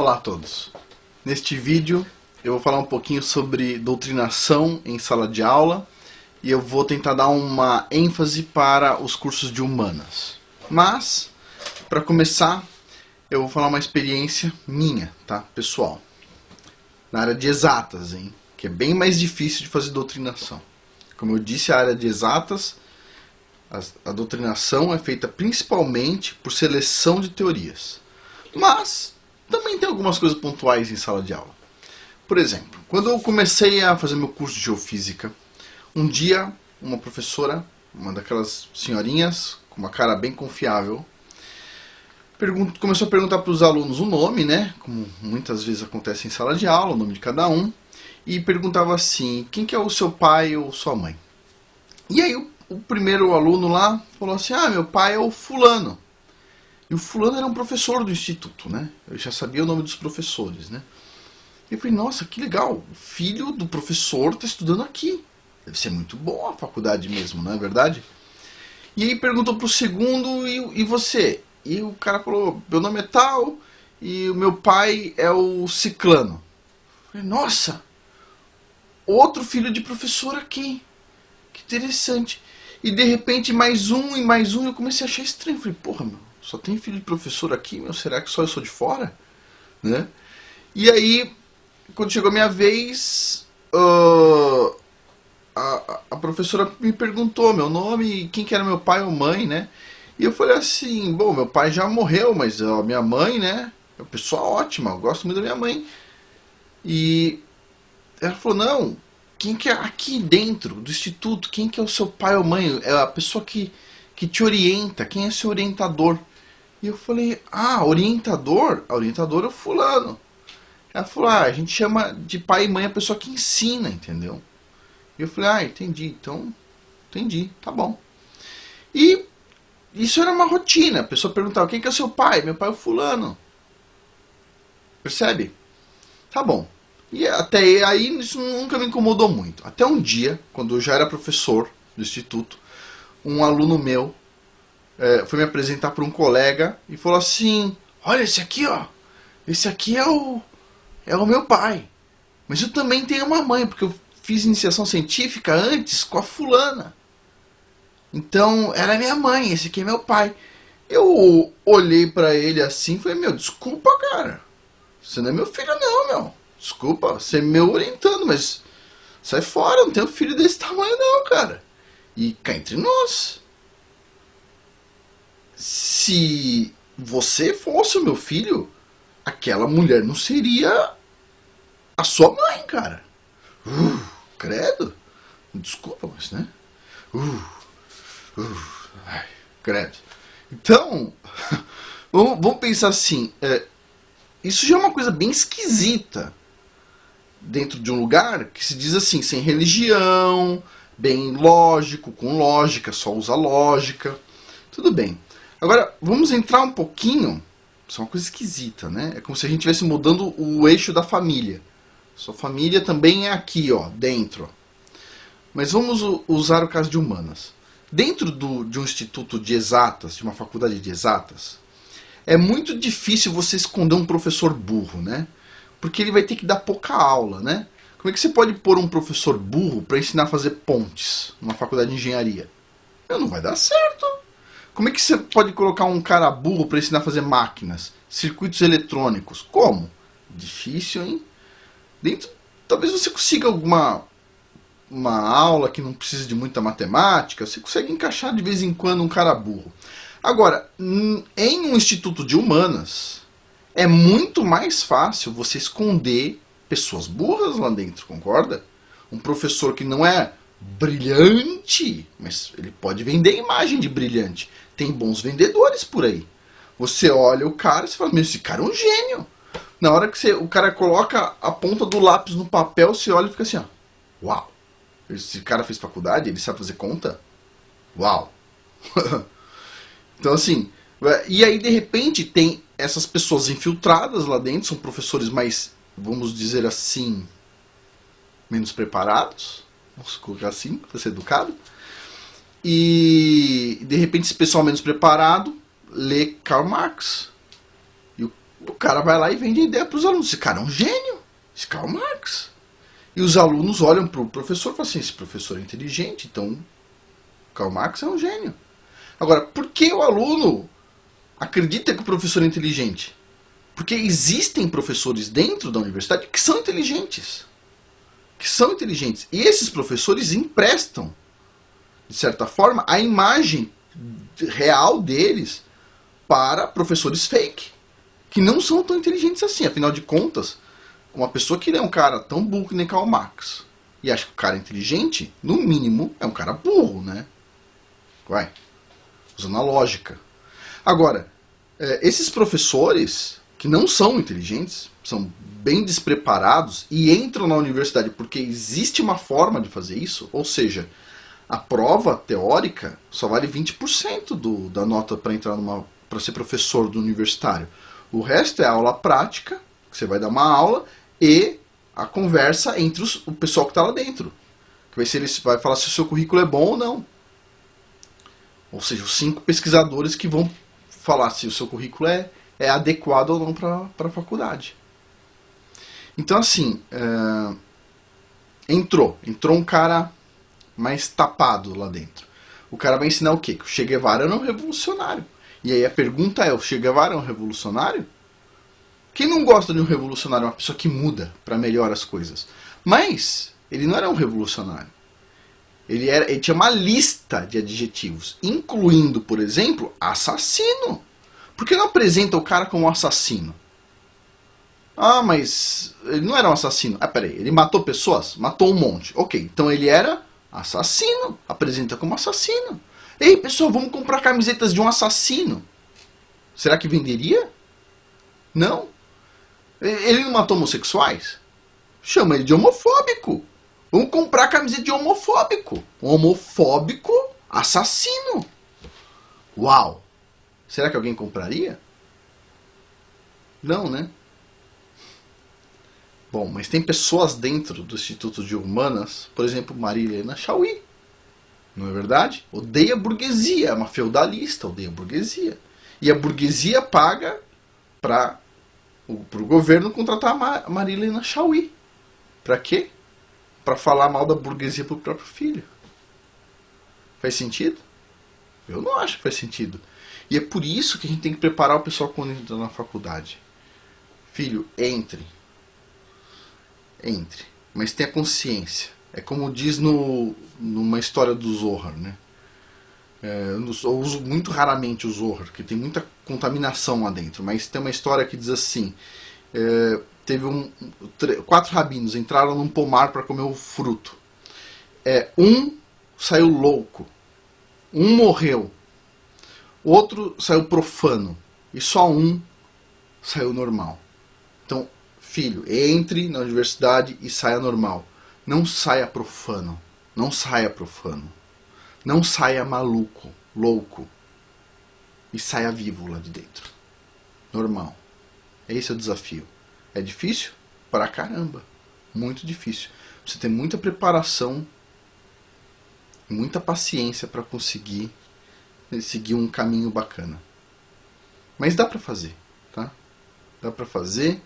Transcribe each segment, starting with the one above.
Olá a todos! Neste vídeo eu vou falar um pouquinho sobre doutrinação em sala de aula e eu vou tentar dar uma ênfase para os cursos de humanas. Mas, para começar, eu vou falar uma experiência minha, tá? Pessoal. Na área de exatas, hein? Que é bem mais difícil de fazer doutrinação. Como eu disse, a área de exatas, a doutrinação é feita principalmente por seleção de teorias. Mas também tem algumas coisas pontuais em sala de aula. Por exemplo, quando eu comecei a fazer meu curso de geofísica, um dia uma professora, uma daquelas senhorinhas com uma cara bem confiável, começou a perguntar para os alunos o nome, né? Como muitas vezes acontece em sala de aula, o nome de cada um, e perguntava assim: quem que é o seu pai ou sua mãe? E aí o primeiro aluno lá falou assim: ah, meu pai é o fulano. E o fulano era um professor do instituto, né? Eu já sabia o nome dos professores, né? E eu falei: nossa, que legal, o filho do professor está estudando aqui. Deve ser muito boa a faculdade mesmo, não é verdade? E aí perguntou para o segundo: e você? E o cara falou: meu nome é tal e o meu pai é o ciclano. Eu falei: nossa, outro filho de professor aqui. Que interessante. E de repente mais um e mais um, eu comecei a achar estranho. Eu falei: porra, meu, só tem filho de professor aqui, meu, será que só eu sou de fora? Né? E aí, quando chegou a minha vez, a professora me perguntou meu nome, quem que era meu pai ou mãe, né? E eu falei assim: bom, meu pai já morreu, mas a minha mãe, né? É uma pessoa ótima, eu gosto muito da minha mãe. E ela falou: não, quem que é aqui dentro do instituto, quem que é o seu pai ou mãe? É a pessoa que te orienta, quem é seu orientador? E eu falei: ah, orientador? A orientadora é o fulano. Ela falou: ah, a gente chama de pai e mãe a pessoa que ensina, entendeu? E eu falei: ah, entendi, então, entendi, tá bom. E isso era uma rotina, a pessoa perguntava: quem que é o seu pai? Meu pai é o fulano. Percebe? Tá bom. E até aí isso nunca me incomodou muito. Até um dia, quando eu já era professor do instituto, um aluno meu foi me apresentar para um colega e falou assim: olha, esse aqui, ó, esse aqui é o meu pai. Mas eu também tenho uma mãe, porque eu fiz iniciação científica antes com a fulana. Então, ela é minha mãe, esse aqui é meu pai. Eu olhei para ele assim e falei: meu, desculpa, cara. Você não é meu filho não, meu. Desculpa, você é meu orientando, mas sai fora, eu não tenho filho desse tamanho não, cara. E cá entre nós, se você fosse o meu filho, aquela mulher não seria a sua mãe, cara. Credo. Desculpa, mas né? Ai, credo. Então, vamos pensar assim, isso já é uma coisa bem esquisita dentro de um lugar que se diz assim, sem religião, bem lógico, com lógica, só usa lógica. Tudo bem. Agora, vamos entrar um pouquinho. Isso é uma coisa esquisita, né? É como se a gente estivesse mudando o eixo da família. Sua família também é aqui, ó, dentro. Mas vamos usar o caso de humanas. Dentro de um instituto de exatas, de uma faculdade de exatas, é muito difícil você esconder um professor burro, né? Porque ele vai ter que dar pouca aula, né? Como é que você pode pôr um professor burro para ensinar a fazer pontes numa faculdade de engenharia? Não vai dar certo. Como é que você pode colocar um cara burro para ensinar a fazer máquinas, circuitos eletrônicos? Como? Difícil, hein? Talvez você consiga uma aula que não precisa de muita matemática, você consegue encaixar de vez em quando um cara burro. Agora, em um instituto de humanas, é muito mais fácil você esconder pessoas burras lá dentro, concorda? Um professor que não é brilhante, mas ele pode vender imagem de brilhante. Tem bons vendedores por aí. Você olha o cara e fala: meu, esse cara é um gênio. Na hora que o cara coloca a ponta do lápis no papel, você olha e fica assim: ó, uau, esse cara fez faculdade, ele sabe fazer conta? Uau. Então assim, e aí de repente tem essas pessoas infiltradas lá dentro, são professores mais, vamos dizer assim, menos preparados, vamos colocar assim, para ser educado, e de repente esse pessoal menos preparado lê Karl Marx. E O cara vai lá e vende a ideia para os alunos. Esse cara é um gênio, esse Karl Marx. E os alunos olham para o professor e falam assim, esse professor é inteligente, então Karl Marx é um gênio. Agora, por que o aluno acredita que o professor é inteligente? Porque existem professores dentro da universidade que são inteligentes. Que são inteligentes. E esses professores emprestam, de certa forma, a imagem real deles para professores fake, que não são tão inteligentes assim. Afinal de contas, uma pessoa que é um cara tão burro que nem Karl Marx e acha que o cara é inteligente, no mínimo, é um cara burro, né? Vai. Usando a lógica. Agora, esses professores que não são inteligentes, são bem despreparados e entram na universidade porque existe uma forma de fazer isso, ou seja, a prova teórica só vale 20% da nota para entrar para ser professor do universitário. O resto é aula prática, que você vai dar uma aula, e a conversa entre o pessoal que está lá dentro. Que vai ser, ele vai falar se o seu currículo é bom ou não. Ou seja, os 5 pesquisadores que vão falar se o seu currículo é adequado ou não para a faculdade. Então, assim, entrou um cara mais tapado lá dentro. O cara vai ensinar o quê? Que o Che Guevara era um revolucionário. E aí a pergunta é, o Che Guevara é um revolucionário? Quem não gosta de um revolucionário é uma pessoa que muda para melhor as coisas. Mas ele não era um revolucionário. Ele tinha uma lista de adjetivos, incluindo, por exemplo, assassino. Por que não apresenta o cara como assassino? Ah, mas ele não era um assassino. Ah, peraí, ele matou pessoas? Matou um monte. Ok, então ele era assassino. Apresenta como assassino. Ei, pessoal, vamos comprar camisetas de um assassino. Será que venderia? Não. Ele não matou homossexuais? Chama ele de homofóbico. Vamos comprar camiseta de homofóbico. Homofóbico assassino. Uau! Será que alguém compraria? Não, né? Bom, mas tem pessoas dentro do Instituto de Humanas, por exemplo, Maria Helena Chauí. Não é verdade? Odeia a burguesia, é uma feudalista, odeia a burguesia. E a burguesia paga para o governo contratar a Maria Helena Chauí. Para quê? Para falar mal da burguesia para o próprio filho. Faz sentido? Eu não acho que faz sentido. E é por isso que a gente tem que preparar o pessoal quando entra na faculdade. Filho, entre. Entre. Mas tenha consciência. É como diz numa história do Zohar, né? Eu uso muito raramente o Zohar, porque tem muita contaminação lá dentro. Mas tem uma história que diz assim... teve 4 rabinos entraram num pomar para comer o fruto. Um saiu louco. Um morreu. Outro saiu profano. E só um saiu normal. Então, filho, entre na universidade e saia normal. Não saia profano. Não saia profano. Não saia maluco, louco. E saia vivo lá de dentro. Normal. Esse é o desafio. É difícil? Pra caramba. Muito difícil. Você tem muita preparação, muita paciência para conseguir seguir um caminho bacana. Mas dá pra fazer, tá? Dá pra fazer.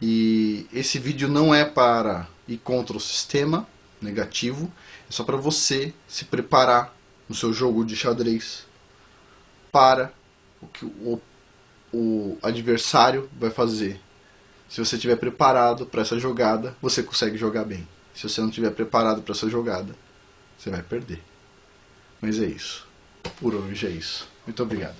E esse vídeo não é para ir contra o sistema negativo. É só para você se preparar no seu jogo de xadrez para o que o adversário vai fazer. Se você estiver preparado para essa jogada, você consegue jogar bem. Se você não estiver preparado para essa jogada, você vai perder. Mas é isso. Por hoje é isso. Muito obrigado.